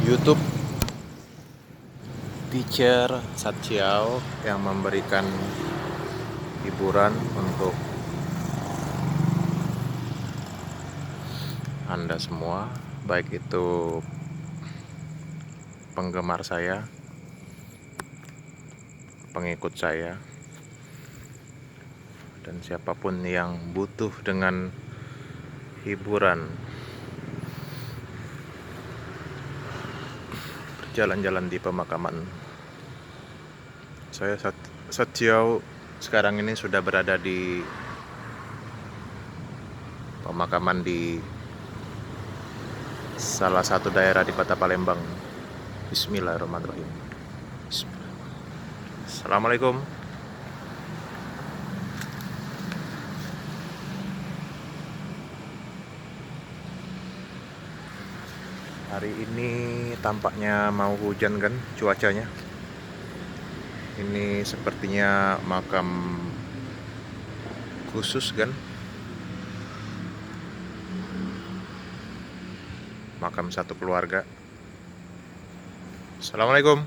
YouTube Teacher Satchiao yang memberikan hiburan untuk Anda semua, baik itu penggemar saya, pengikut saya, dan siapapun yang butuh dengan hiburan berjalan-jalan di pemakaman. Saya Satchiao sekarang ini sudah berada di pemakaman di salah satu daerah di Kota Palembang. Bismillahirrahmanirrahim. Assalamualaikum. Hari ini tampaknya mau hujan kan cuacanya. Ini sepertinya makam khusus kan. Makam satu keluarga. Assalamualaikum.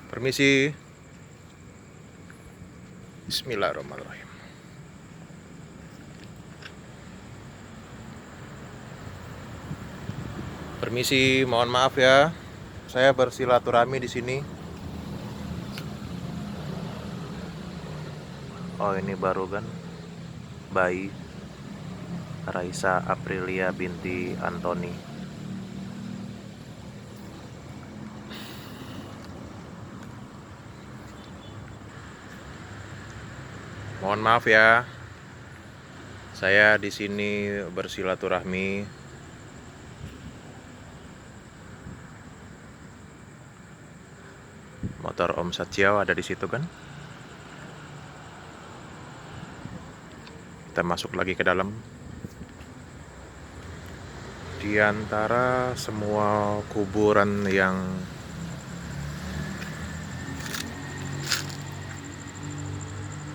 Permisi. Bismillahirrahmanirrahim. Permisi, mohon maaf ya. Saya bersilaturahmi di sini. Oh, ini baru kan bayi Raisa Aprilia binti Antoni. Mohon maaf ya. Saya di sini bersilaturahmi. Motor Om Satchiao ada di situ kan? Kita masuk lagi ke dalam. Di antara semua kuburan yang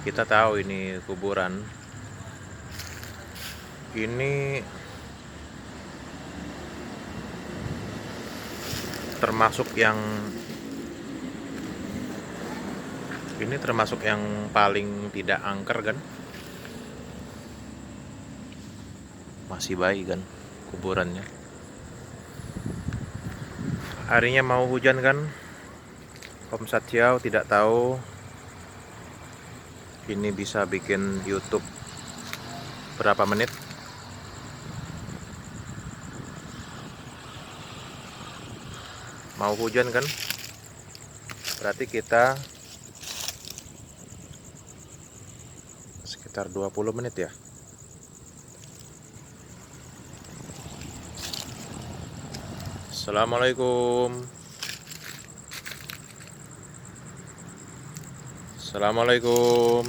kita tahu ini kuburan, ini termasuk yang paling tidak angker kan? Masih bayi kan kuburannya. Harinya mau hujan kan? Om Satchiao tidak tahu ini bisa bikin YouTube berapa menit. Mau hujan kan? Berarti kita sekitar 20 menit ya. Assalamualaikum. Assalamualaikum.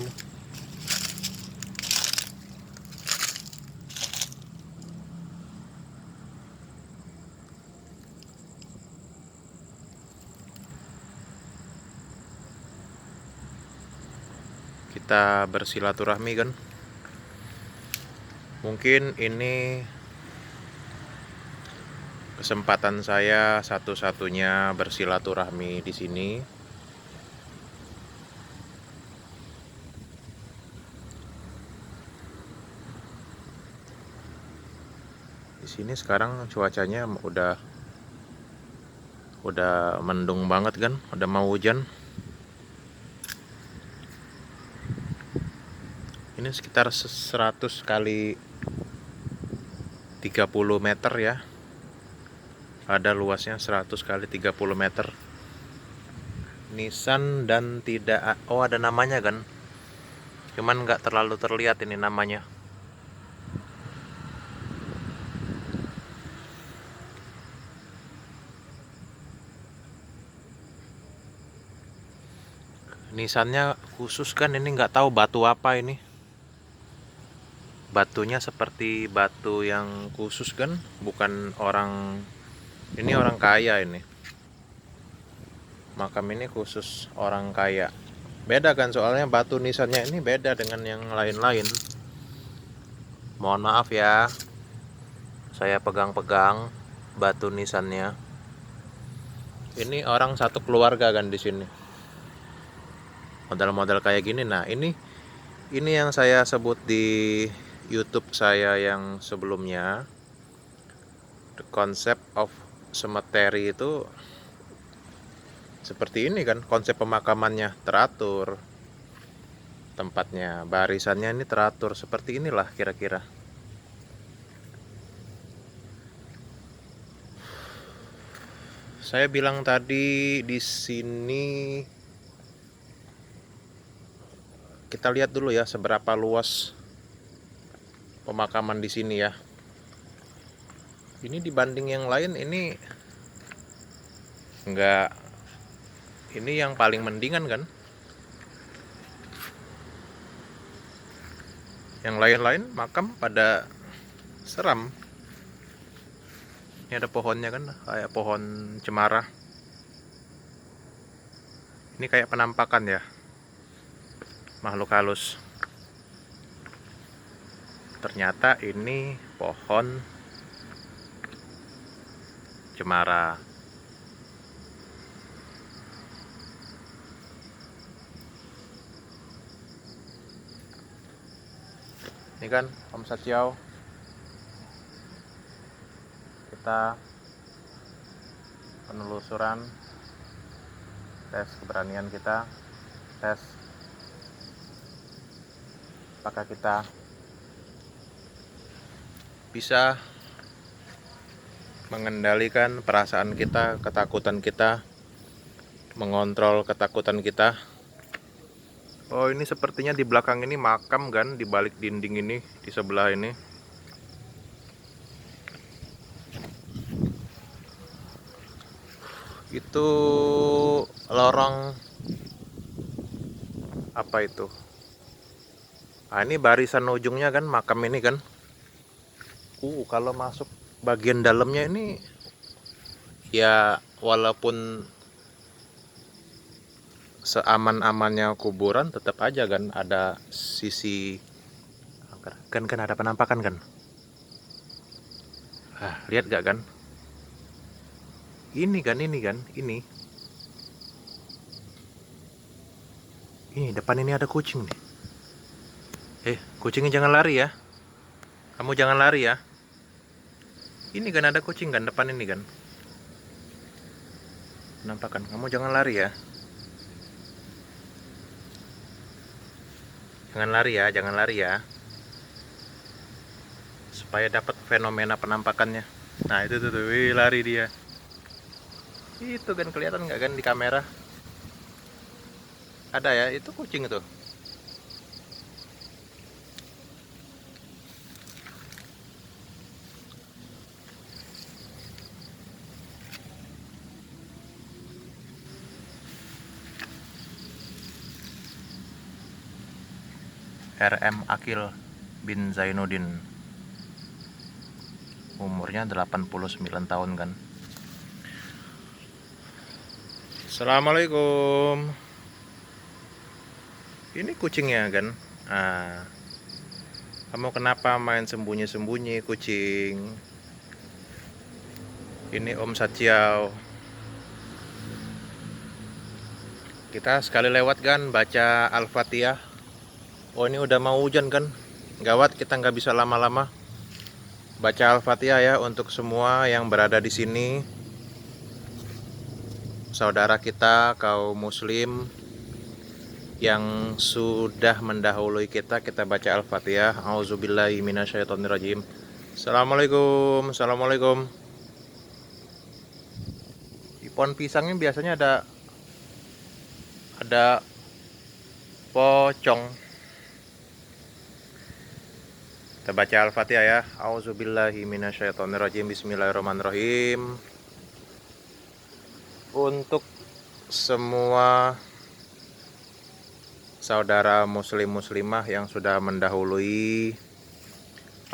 Kita bersilaturahmi kan. Mungkin ini kesempatan saya satu-satunya bersilaturahmi di sini. Di sini sekarang cuacanya udah mendung banget kan, udah mau hujan. Ini sekitar 100 kali 30 meter ya. Ada luasnya 100 kali 30 meter. Nisan dan tidak, oh ada namanya kan. Cuman nggak terlalu terlihat ini namanya. Nisannya khusus kan, ini nggak tahu batu apa ini. Batunya seperti batu yang khusus kan, bukan orang, ini orang kaya ini. Makam ini khusus orang kaya. Beda kan soalnya batu nisannya ini beda dengan yang lain-lain. Mohon maaf ya. Saya pegang-pegang. batu nisannya. Ini orang satu keluarga kan di sini. Model-model kayak gini. Nah, ini yang saya sebut di YouTube saya yang sebelumnya. The concept of cemetery itu seperti ini kan, konsep pemakamannya teratur. Tempatnya, barisannya ini teratur seperti inilah kira-kira. Saya bilang tadi di sini kita lihat dulu ya seberapa luas pemakaman di sini ya. Ini dibanding yang lain ini enggak, ini yang paling mendingan kan. Yang lain-lain makam pada seram. Ini ada pohonnya kan, kayak pohon cemara. Ini kayak penampakan ya, makhluk halus. Ternyata ini pohon cemara. Ini kan Om Satyau. Kita penelusuran, tes keberanian kita, tes apakah kita bisa mengendalikan perasaan kita, ketakutan kita, mengontrol ketakutan kita. Oh, ini sepertinya di belakang ini makam kan, di balik dinding ini, di sebelah ini. Itu lorong apa itu? Ah, ini barisan ujungnya kan makam ini kan. Kalau masuk bagian dalamnya ini ya walaupun seaman-amannya kuburan tetap aja kan ada sisi kan ada penampakan kan. Lihat gak kan? Ini depan ini ada kucing nih. Kucingnya jangan lari ya. Kamu jangan lari ya. Ini kan ada kucing kan depan ini kan. Penampakan, kamu jangan lari ya. Jangan lari ya. Supaya dapat fenomena penampakannya. Nah, itu tuh, lari dia. Itu kan kelihatan nggak kan di kamera? Ada ya, itu kucing itu. RM Akil bin Zainuddin. Umurnya 89 tahun kan. Assalamualaikum. Ini kucingnya kan. Kamu kenapa main sembunyi-sembunyi kucing? Ini Om Satyau. Kita sekali lewat kan baca Al-Fatihah. Oh, ini udah mau hujan kan. Gawat, kita nggak bisa lama-lama. Baca Al-Fatihah ya untuk semua yang berada di sini. Saudara kita kaum muslim yang sudah mendahului kita baca Al-Fatihah. Auzubillahi minasyaitonirrajim. Assalamualaikum. Assalamualaikum. Di pohon pisangnya biasanya ada pocong. Kita baca Al-Fatihah ya. Auzubillahi minasyaitonirrajim. Bismillahirrahmanirrahim. Untuk semua saudara muslim muslimah yang sudah mendahului,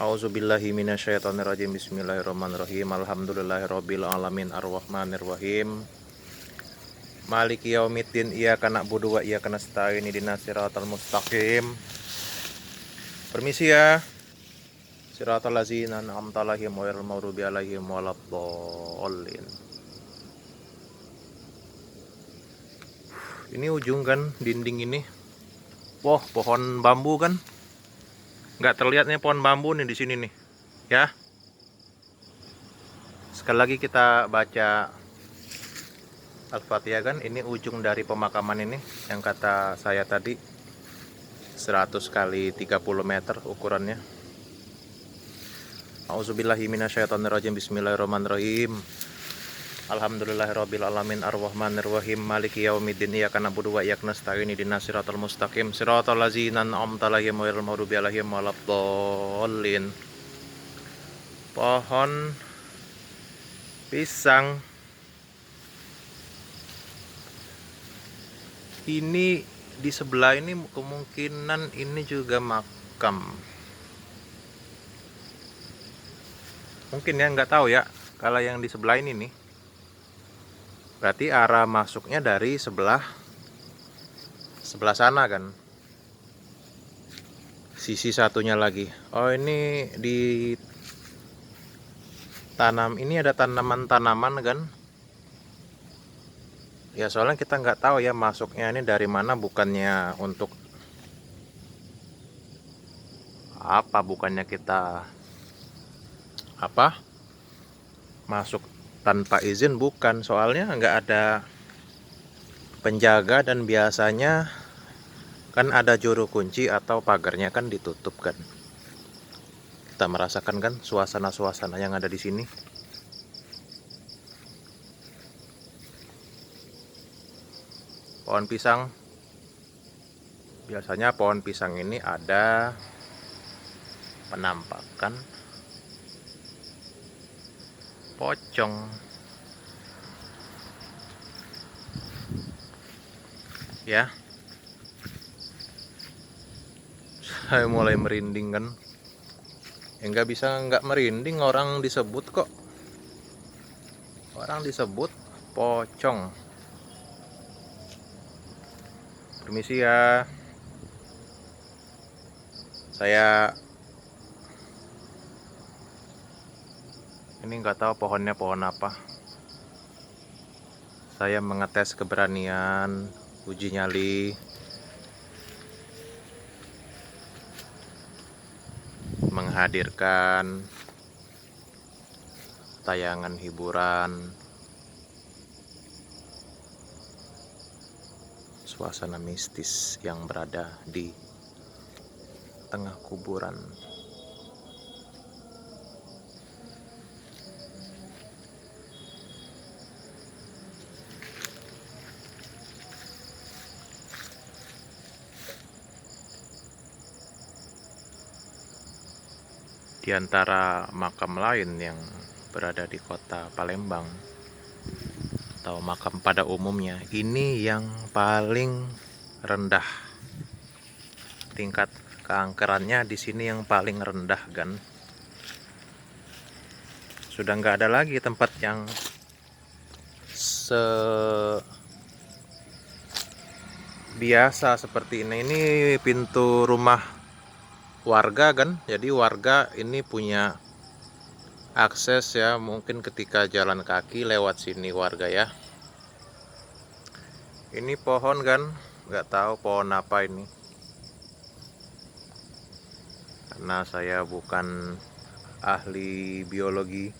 auzubillahi minasyaitonirrajim. Bismillahirrahmanirrahim. Alhamdulillahirabbil alamin arrahmanirrahim. Maliki yaumiddin. Iyyaka na'budu wa iyyaka nasta'in. Ihdinas siratal mustaqim. Permisi ya. Siratal ladzina an'amta 'alaihim ghairil maghdubi 'alaihim waladdallin. Ini ujung kan dinding ini. Wah, pohon bambu kan? Nggak terlihat nih pohon bambu nih di sini nih. Ya. Sekali lagi kita baca Al-Fatihah kan. Ini ujung dari pemakaman ini yang kata saya tadi 100 kali 30 meter ukurannya. A'udzubillahi minasyaitonirrajim. Bismillahirrahmanirrahim. Alhamdulillahirabbil alamin arrahmanirrahim maliki yaumiddin iyyaka na'budu wa iyyaka nasta'in ihdinas siratal mustaqim siratal ladzina an'amta 'alaihim ghairil maghdubi 'alaihim waladdallin. Pohon pisang ini di sebelah ini kemungkinan ini juga makam. Mungkin ya, nggak tahu ya. Kalau yang di sebelah ini nih, berarti arah masuknya dari sebelah sana kan. Sisi satunya lagi. Oh, ini di tanam, ini ada tanaman-tanaman kan. Ya soalnya kita nggak tahu ya masuknya ini dari mana, bukannya untuk apa, bukannya kita masuk tanpa izin, bukan. Soalnya nggak ada penjaga dan biasanya kan ada juru kunci atau pagarnya kan ditutup kan. Kita merasakan kan suasana-suasana yang ada di sini. Pohon pisang, biasanya pohon pisang ini ada penampakan pocong ya. Saya mulai merinding kan. Nggak bisa nggak merinding, orang disebut kok. Orang disebut pocong. Permisi ya. Saya ini nggak tahu pohonnya pohon apa. Saya mengetes keberanian, uji nyali, menghadirkan tayangan hiburan, suasana mistis yang berada di tengah kuburan. Di antara makam lain yang berada di kota Palembang atau makam pada umumnya, ini yang paling rendah. Tingkat keangkerannya di sini yang paling rendah kan. Sudah nggak ada lagi tempat yang biasa seperti ini. Ini pintu rumah warga kan, jadi warga ini punya akses ya, mungkin ketika jalan kaki lewat sini warga ya. Ini pohon kan, nggak tahu pohon apa ini, karena saya bukan ahli biologi.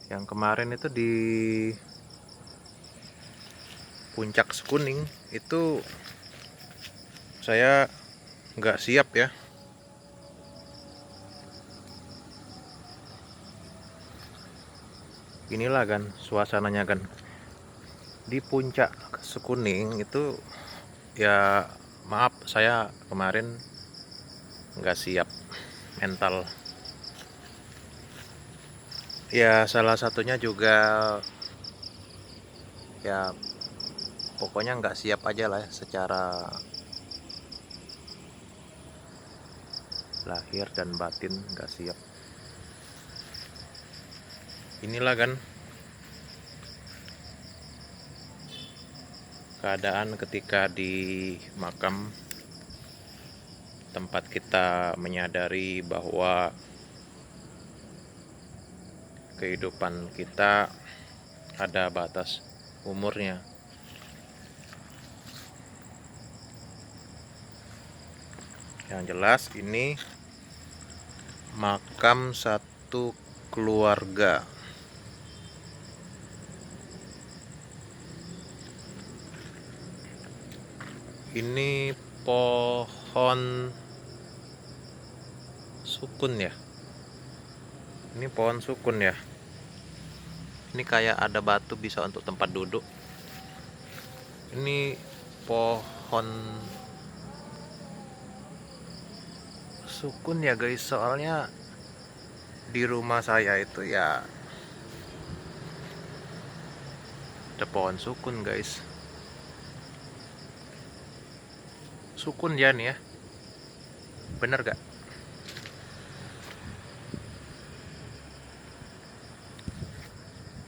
Yang kemarin itu di Puncak Sekuning itu saya nggak siap ya. Inilah kan suasananya kan di Puncak Sekuning itu ya. Maaf, saya kemarin nggak siap mental ya. Salah satunya juga ya, pokoknya nggak siap aja lah ya, secara lahir dan batin nggak siap. Inilah kan keadaan ketika di makam, tempat kita menyadari bahwa kehidupan kita ada batas umurnya. Yang jelas ini makam satu keluarga. Ini pohon sukun ya. Ini pohon sukun ya. Ini kayak ada batu bisa untuk tempat duduk. Ini pohon sukun ya guys, soalnya di rumah saya itu ya ada pohon sukun guys. Sukun ya nih ya, bener gak?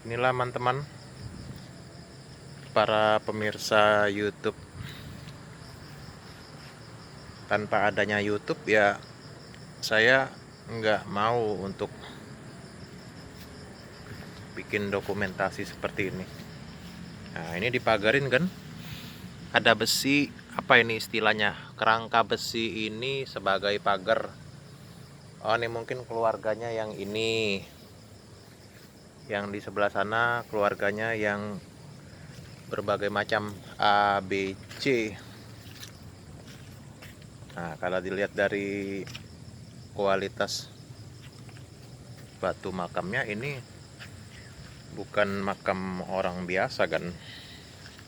Inilah teman-teman, para pemirsa YouTube. Tanpa adanya YouTube ya saya nggak mau untuk bikin dokumentasi seperti ini. Nah, ini dipagarin kan, ada besi, apa ini istilahnya, kerangka besi ini sebagai pagar. Oh, ini mungkin keluarganya yang ini, yang di sebelah sana keluarganya yang berbagai macam A, B, C. Nah, kalau dilihat dari kualitas batu makamnya, ini bukan makam orang biasa kan.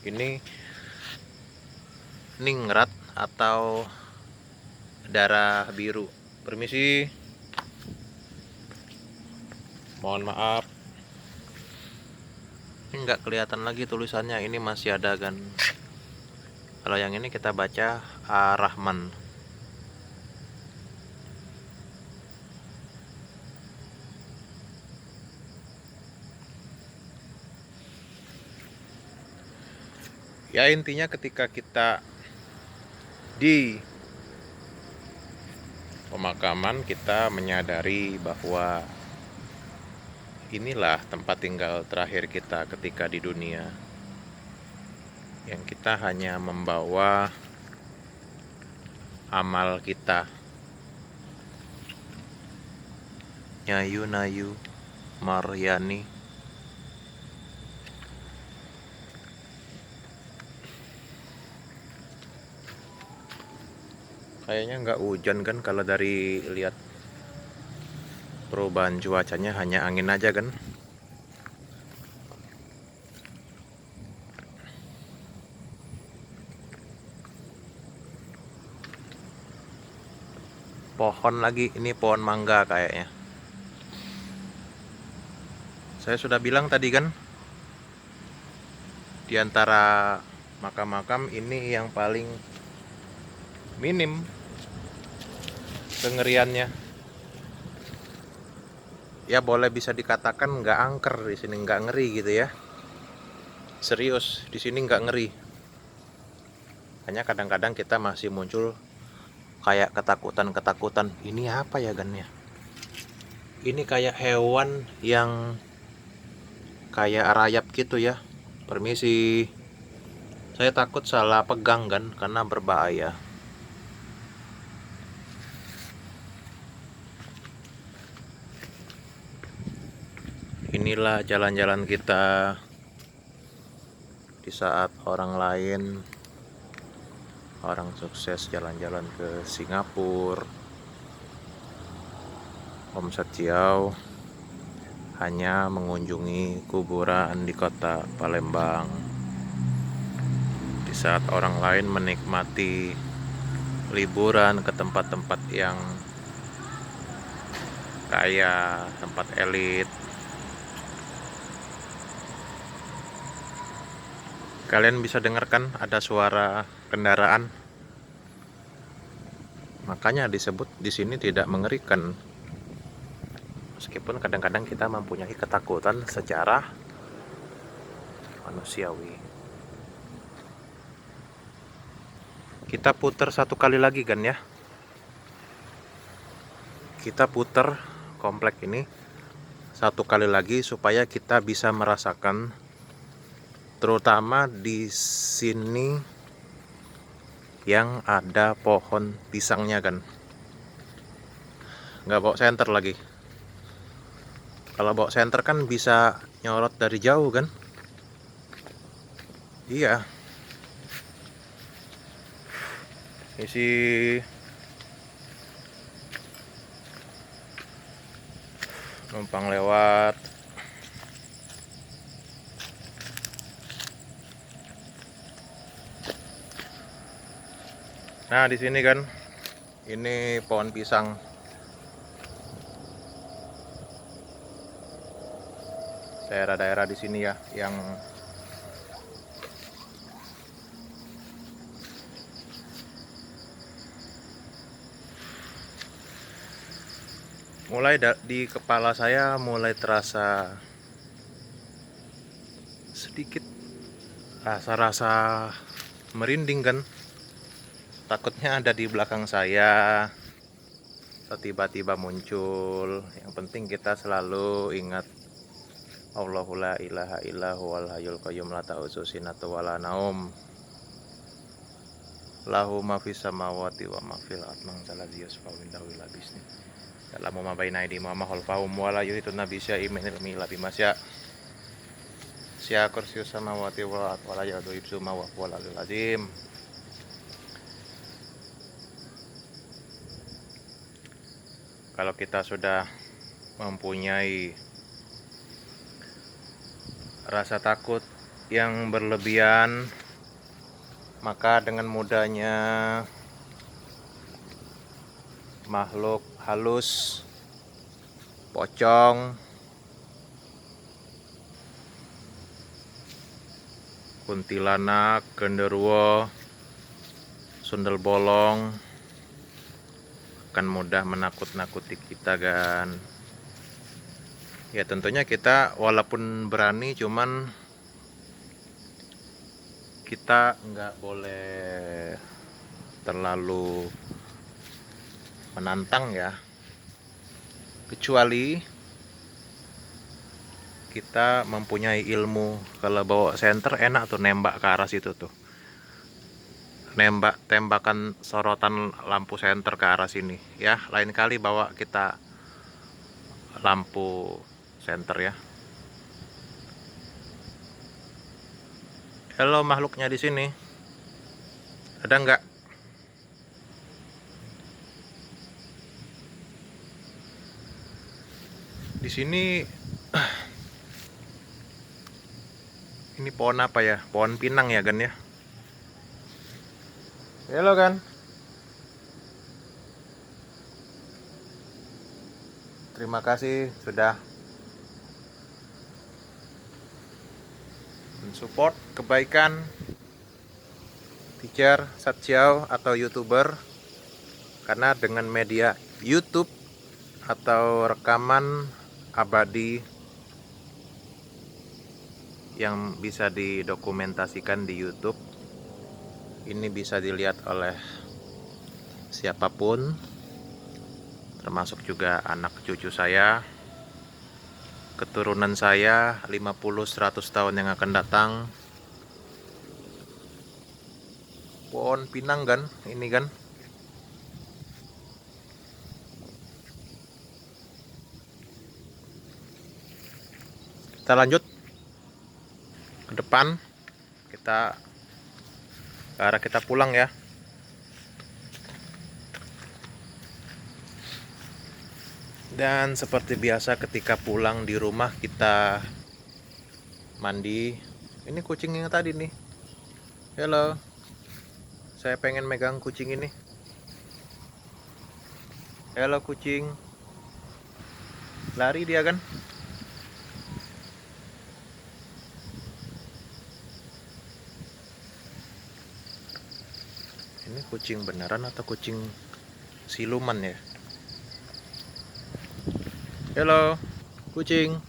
Ini ningrat atau darah biru. Permisi, mohon maaf, ini nggak kelihatan lagi tulisannya, ini masih ada kan. Kalau yang ini kita baca Ar-Rahman. Ya, intinya ketika kita di pemakaman, kita menyadari bahwa inilah tempat tinggal terakhir kita ketika di dunia, yang kita hanya membawa amal kita. Nyayu Nayu Maryani. Kayaknya nggak hujan kan, kalau dari lihat perubahan cuacanya hanya angin aja kan. Pohon lagi, ini pohon mangga kayaknya. Saya sudah bilang tadi kan, di antara makam-makam ini yang paling minim kengeriannya. Ya boleh bisa dikatakan nggak angker di sini, nggak ngeri gitu ya. Serius, di sini nggak ngeri. Hanya kadang-kadang kita masih muncul kayak ketakutan. Ini apa ya Gan ya? Ini kayak hewan yang kayak rayap gitu ya. Permisi, saya takut salah pegang kan, karena berbahaya. Inilah jalan-jalan kita di saat orang lain, orang sukses jalan-jalan ke Singapura, Om Setiau hanya mengunjungi kuburan di kota Palembang. Di saat orang lain menikmati liburan ke tempat-tempat yang kaya, tempat elit. Kalian bisa dengarkan ada suara kendaraan. Makanya disebut di sini tidak mengerikan. Meskipun kadang-kadang kita mempunyai ketakutan secara manusiawi. Kita putar satu kali lagi kan ya. Kita putar komplek ini satu kali lagi supaya kita bisa merasakan, terutama di sini yang ada pohon pisangnya kan. Nggak bawa senter lagi. Kalau bawa senter kan bisa nyorot dari jauh kan. Iya. Isi numpang lewat. Nah, di sini kan ini pohon pisang. Daerah-daerah di sini ya yang mulai di kepala saya mulai terasa sedikit rasa-rasa merinding kan. Takutnya ada di belakang saya atau tiba-tiba muncul. Yang penting kita selalu ingat Allahu la ilaha illa huwal hayyul qayyum la ta'khudhuhu sinatun wa la naum. Lahu ma fis samawati wa ma fil ardi man zalladzi yashfa'u indahu illa bi'idznih. Ya'lamu ma baina aydihim wa ma khalfahum wa la yuhituna bi syai'in min ilmihi illa bima syaa'. Sya kursiyyus samawati wal ardi wa la ya'uduhu hifdzuhuma wa huwal 'aliyyul 'azim. Kalau kita sudah mempunyai rasa takut yang berlebihan, maka dengan mudahnya makhluk halus, pocong, kuntilanak, genderuwo, sundel bolong akan mudah menakut-nakuti kita kan. Ya tentunya kita walaupun berani, cuman kita nggak boleh terlalu menantang ya. Kecuali kita mempunyai ilmu. Kalau bawa senter enak tuh nembak ke arah situ tuh. Tembakan sorotan lampu senter ke arah sini ya. Lain kali bawa kita lampu senter ya. Halo makhluknya di sini. Ada nggak? Di sini ini pohon apa ya? Pohon pinang ya kan ya? Halo kan? Terima kasih sudah mensupport kebaikan teacher Satjiao atau YouTuber. Karena dengan media YouTube atau rekaman abadi yang bisa didokumentasikan di YouTube, ini bisa dilihat oleh siapapun, termasuk juga anak cucu saya, keturunan saya 50-100 tahun yang akan datang. Pohon pinang kan ini kan. Kita lanjut ke depan, kita ke arah kita pulang ya. Dan seperti biasa ketika pulang di rumah kita mandi. Ini kucing yang tadi nih. Halo. Saya pengen megang kucing ini. Halo kucing. Lari dia kan? Ini kucing beneran atau kucing siluman ya? Halo, kucing.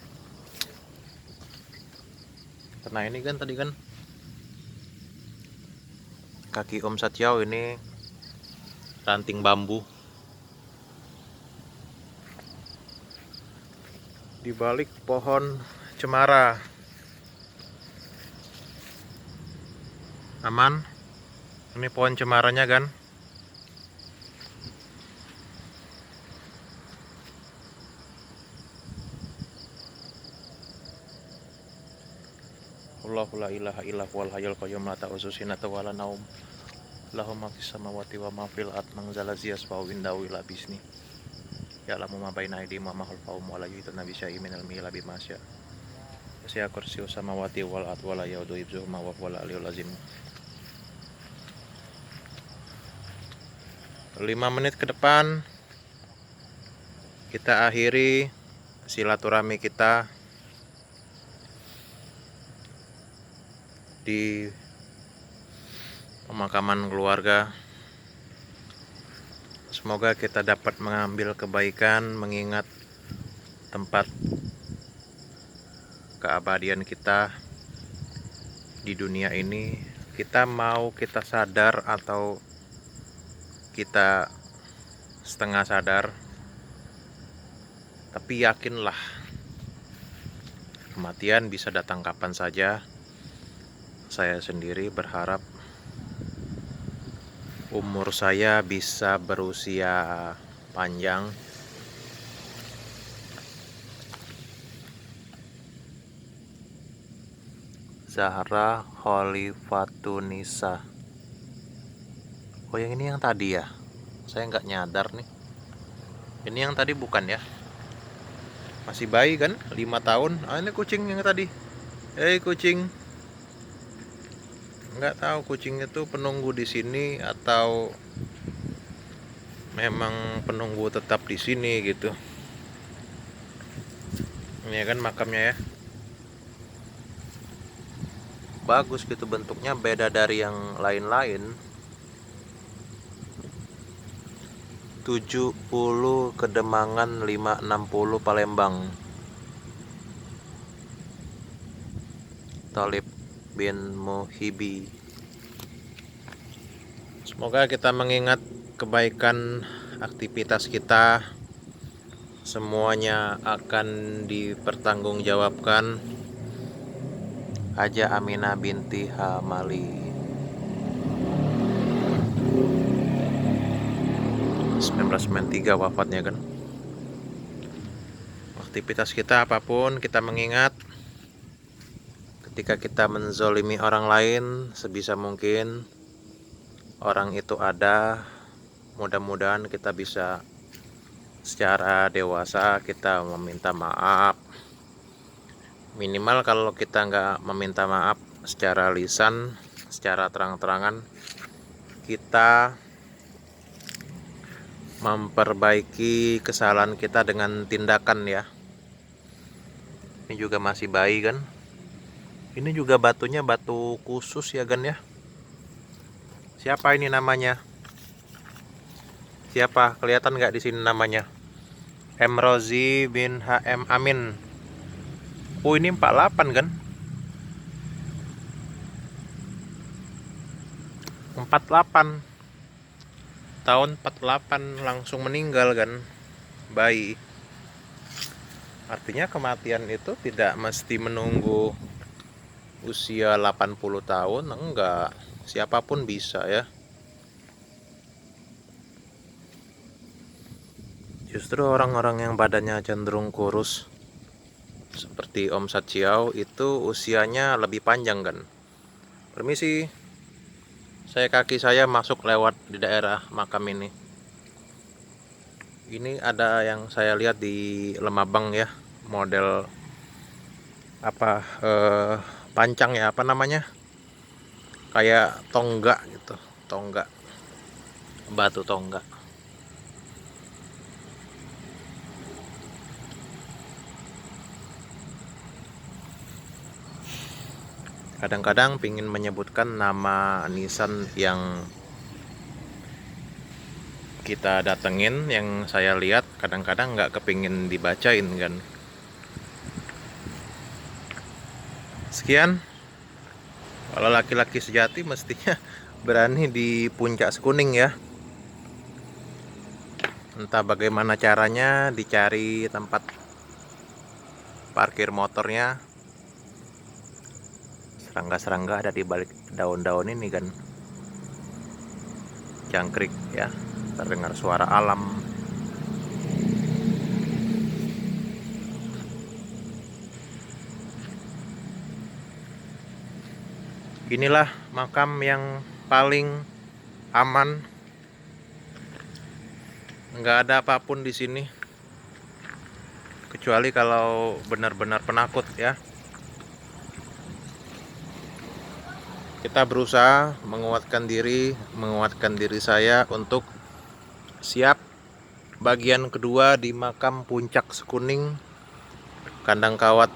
Karena ini kan tadi kan kaki Om Satyau ini ranting bambu. Di balik pohon cemara. Aman. Ini pohon cemaranya kan. Allahu la ilaha illa huwal hayyul qayyum la ta'khudhuhu sinatun wa la naum. Lahu ma fis samawati wa ma fil ardh man zalaziyas fa indahu ila bisni. Ya'lamu ma baina aydihim wa ma khalfahum wa la yuhituna bi syai'in min ilmihi illa bima syaa. Wasi'a kursiyyuhu samawati wal ardh wa la ya'uduhu hifdzuhuma wa huwal 'aliyyul 'azim. 5 menit ke depan kita akhiri silaturahmi kita di pemakaman keluarga. Semoga kita dapat mengambil kebaikan, mengingat tempat keabadian kita di dunia ini. Kita mau kita sadar atau kita setengah sadar, tapi yakinlah kematian bisa datang kapan saja. Saya sendiri berharap umur saya bisa berusia panjang. Zahra Khalifatunisa. Oh, yang ini yang tadi ya? Saya nggak nyadar nih. Ini yang tadi bukan ya? Masih bayi kan? 5 tahun. Ah, ini kucing yang tadi. Kucing. Nggak tahu kucing itu penunggu di sini atau memang penunggu tetap di sini gitu. Ini kan makamnya ya. Bagus gitu bentuknya, beda dari yang lain-lain. 70 Kedemangan 560 Palembang. Talib bin Muhibi. Semoga kita mengingat kebaikan aktivitas kita, semuanya akan dipertanggungjawabkan. Haja Aminah binti Hamali. 1993 wafatnya kan. Aktivitas kita apapun, kita mengingat ketika kita menzolimi orang lain, sebisa mungkin orang itu ada. Mudah-mudahan kita bisa secara dewasa kita meminta maaf. Minimal kalau kita nggak meminta maaf secara lisan, secara terang-terangan, kita memperbaiki kesalahan kita dengan tindakan ya. Ini juga masih bayi kan. Ini juga batunya batu khusus ya Gan ya. Siapa ini namanya? Siapa? Kelihatan nggak di sini namanya? M. Rozi bin HM Amin. Oh, ini 48 kan? 48. Tahun 48 langsung meninggal kan, bayi. Artinya kematian itu tidak mesti menunggu usia 80 tahun, enggak, siapapun bisa ya. Justru orang-orang yang badannya cenderung kurus seperti Om Satyau itu usianya lebih panjang kan. Permisi, kaki saya masuk lewat di daerah makam ini. Ini ada yang saya lihat di Lemabang ya, model apa pancang ya, apa namanya, kayak tonggak gitu, tonggak, batu tonggak. Kadang-kadang pingin menyebutkan nama nisan yang kita datengin, yang saya lihat, kadang-kadang nggak kepingin dibacain kan. Sekian. Kalau laki-laki sejati mestinya berani di puncak Sekuning ya. Entah bagaimana caranya dicari tempat parkir motornya. Serangga-serangga ada di balik daun-daun ini kan. Jangkrik ya, terdengar suara alam. Inilah makam yang paling aman. Nggak ada apapun di sini kecuali kalau benar-benar penakut ya. Kita berusaha menguatkan diri saya untuk siap bagian kedua di makam Puncak Sekuning, Kandang Kawat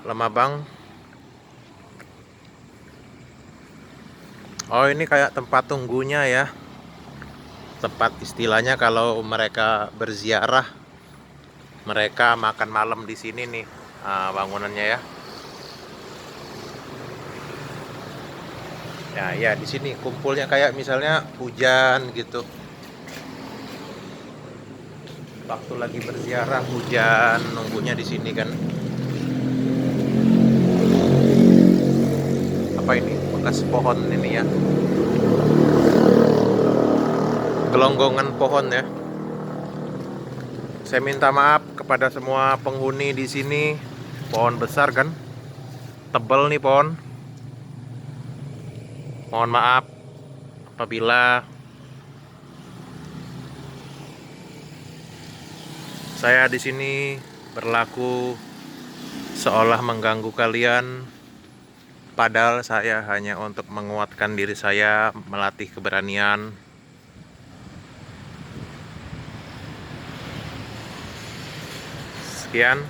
Lemabang. Oh, ini kayak tempat tunggunya ya. Tempat istilahnya kalau mereka berziarah, mereka makan malam di sini nih, bangunannya ya. Ya di sini kumpulnya kayak misalnya hujan gitu. Waktu lagi berziarah hujan, nunggunya di sini kan. Apa ini? Bekas pohon ini ya. Gelonggongan pohon ya. Saya minta maaf kepada semua penghuni di sini. Pohon besar kan? Tebal nih pohon. Mohon maaf apabila saya di sini berlaku seolah mengganggu kalian, padahal saya hanya untuk menguatkan diri saya, melatih keberanian. Sekian.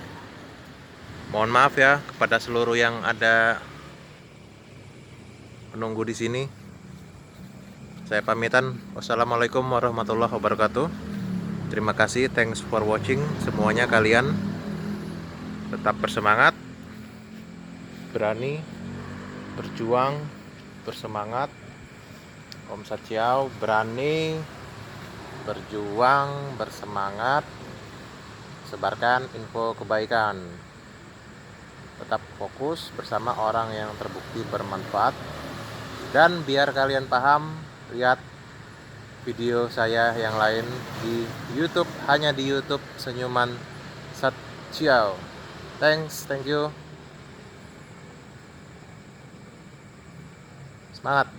Mohon maaf ya kepada seluruh yang ada menunggu di sini. Saya pamitan. Wassalamualaikum warahmatullahi wabarakatuh. Terima kasih, thanks for watching semuanya kalian. Tetap bersemangat, berani, berjuang, bersemangat. Om Sachiao, berani, berjuang, bersemangat. Sebarkan info kebaikan. Tetap fokus bersama orang yang terbukti bermanfaat. Dan biar kalian paham, lihat video saya yang lain di YouTube, hanya di YouTube Senyuman Sachiao. Thank you. Semangat.